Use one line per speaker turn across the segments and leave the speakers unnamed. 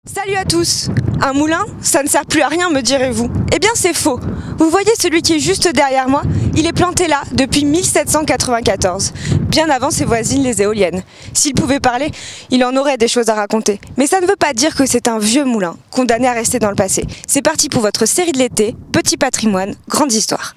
Salut à tous! Un moulin, ça ne sert plus à rien, me direz-vous. Eh bien c'est faux. Vous voyez celui qui est juste derrière moi? Il est planté là depuis 1794, bien avant ses voisines les éoliennes. S'il pouvait parler, il en aurait des choses à raconter. Mais ça ne veut pas dire que c'est un vieux moulin, condamné à rester dans le passé. C'est parti pour votre série de l'été, Petit patrimoine, grande histoire.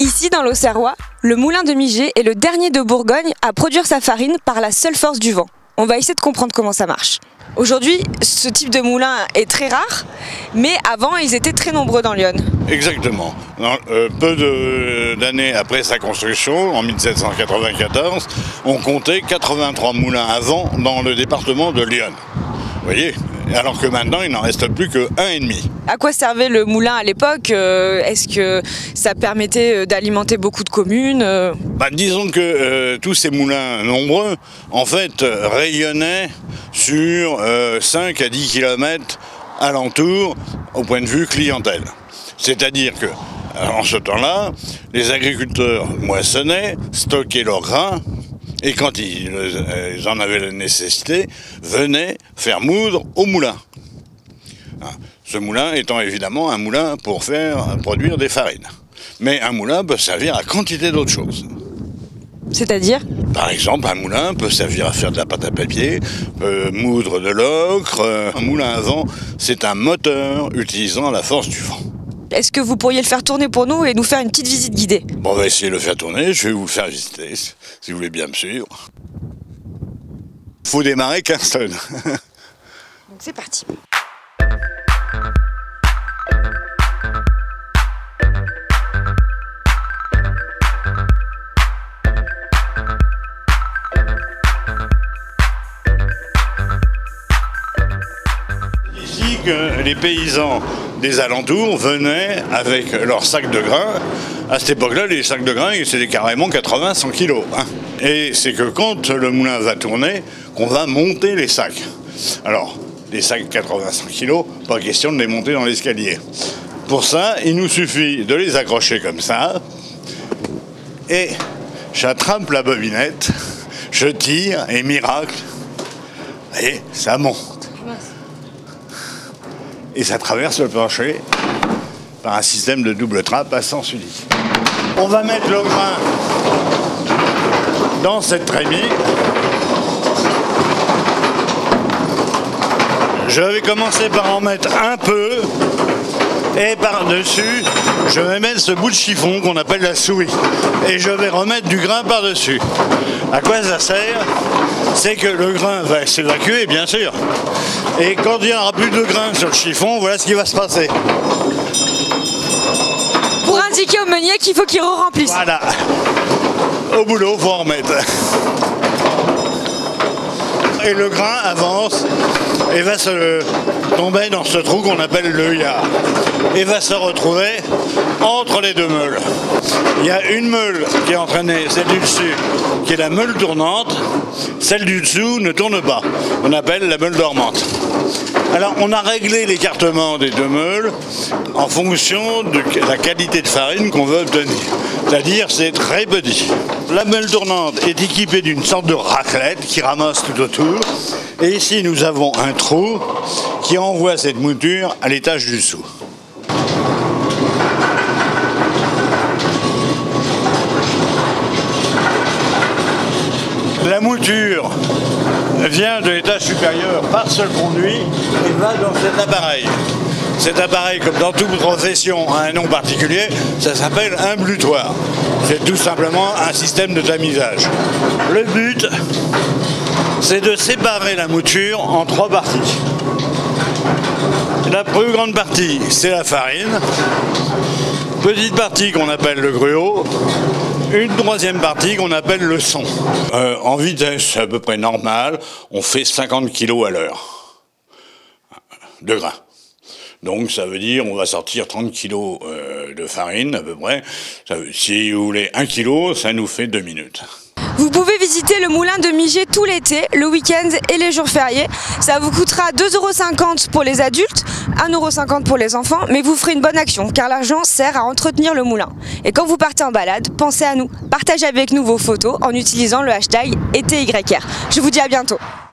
Ici, dans l'Auxerrois, le moulin de Miger est le dernier de Bourgogne à produire sa farine par la seule force du vent. On va essayer de comprendre comment ça marche. Aujourd'hui, ce type de moulin est très rare, mais avant, ils étaient très nombreux dans l'Yonne.
Exactement. Peu d'années après sa construction, en 1794, on comptait 83 moulins à vent dans le département de l'Yonne. Vous voyez ? Alors que maintenant, il n'en reste plus que 1,5.
À quoi servait le moulin à l'époque? Est-ce que ça permettait d'alimenter beaucoup de communes?
Disons que tous ces moulins nombreux, en fait, rayonnaient sur 5 à 10 km alentour au point de vue clientèle. C'est-à-dire que, en ce temps-là, les agriculteurs moissonnaient, stockaient leurs grains, et quand ils en avaient la nécessité, venaient faire moudre au moulin. Ce moulin étant évidemment un moulin pour produire des farines. Mais un moulin peut servir à quantité d'autres choses.
C'est-à-dire?
Par exemple, un moulin peut servir à faire de la pâte à papier, moudre de l'ocre. Un moulin à vent, c'est un moteur utilisant la force du vent.
Est-ce que vous pourriez le faire tourner pour nous et nous faire une petite visite guidée?
Bon, on va essayer de le faire tourner, je vais vous le faire visiter, si vous voulez bien me suivre. Faut démarrer 15 tonnes.
Donc c'est parti.
Ici que les paysans des alentours venaient avec leurs sacs de grains. À cette époque-là, les sacs de grains, c'était carrément 80-100 kilos. Et c'est que quand le moulin va tourner, qu'on va monter les sacs. Alors, les sacs 80-100 kilos, pas question de les monter dans l'escalier. Pour ça, il nous suffit de les accrocher comme ça. Et j'attrape la bobinette, je tire et miracle, et ça monte. Et ça traverse le plancher par un système de double trappe à sens unique. On va mettre le grain dans cette trémie. Je vais commencer par en mettre un peu et par-dessus, je vais mettre ce bout de chiffon qu'on appelle la souris. Et je vais remettre du grain par-dessus. À quoi ça sert? C'est que le grain va s'évacuer, bien sûr. Et quand il n'y aura plus de grain sur le chiffon, voilà ce qui va se passer.
Pour indiquer au meunier qu'il faut qu'il re-remplisse.
Voilà. Au boulot, il faut en remettre. Et le grain avance et va se tomber dans ce trou qu'on appelle l'œillard. Et va se retrouver entre les deux meules. Il y a une meule qui est entraînée, celle du dessus, qui est la meule tournante. Celle du dessous ne tourne pas. On appelle la meule dormante. Alors on a réglé l'écartement des deux meules en fonction de la qualité de farine qu'on veut obtenir. C'est-à-dire c'est très petit. La meule tournante est équipée d'une sorte de raclette qui ramasse tout autour. Et ici nous avons un trou qui envoie cette mouture à l'étage du dessous. La mouture vient de l'étage supérieur par ce conduit et va dans cet appareil. Cet appareil, comme dans toute profession, a un nom particulier, ça s'appelle un blutoir. C'est tout simplement un système de tamisage. Le but, c'est de séparer la mouture en 3 parties. La plus grande partie, c'est la farine. Petite partie qu'on appelle le gruau. Une troisième partie qu'on appelle le son. En vitesse à peu près normale, on fait 50 kg à l'heure de grain. Donc ça veut dire on va sortir 30 kg de farine à peu près. Si vous voulez 1 kg, ça nous fait 2 minutes.
Vous pouvez visiter le moulin de Miger tout l'été, le week-end et les jours fériés. Ça vous coûtera 2,50 € pour les adultes, 1,50 € pour les enfants, mais vous ferez une bonne action car l'argent sert à entretenir le moulin. Et quand vous partez en balade, pensez à nous. Partagez avec nous vos photos en utilisant le hashtag #EtéYR. Je vous dis à bientôt.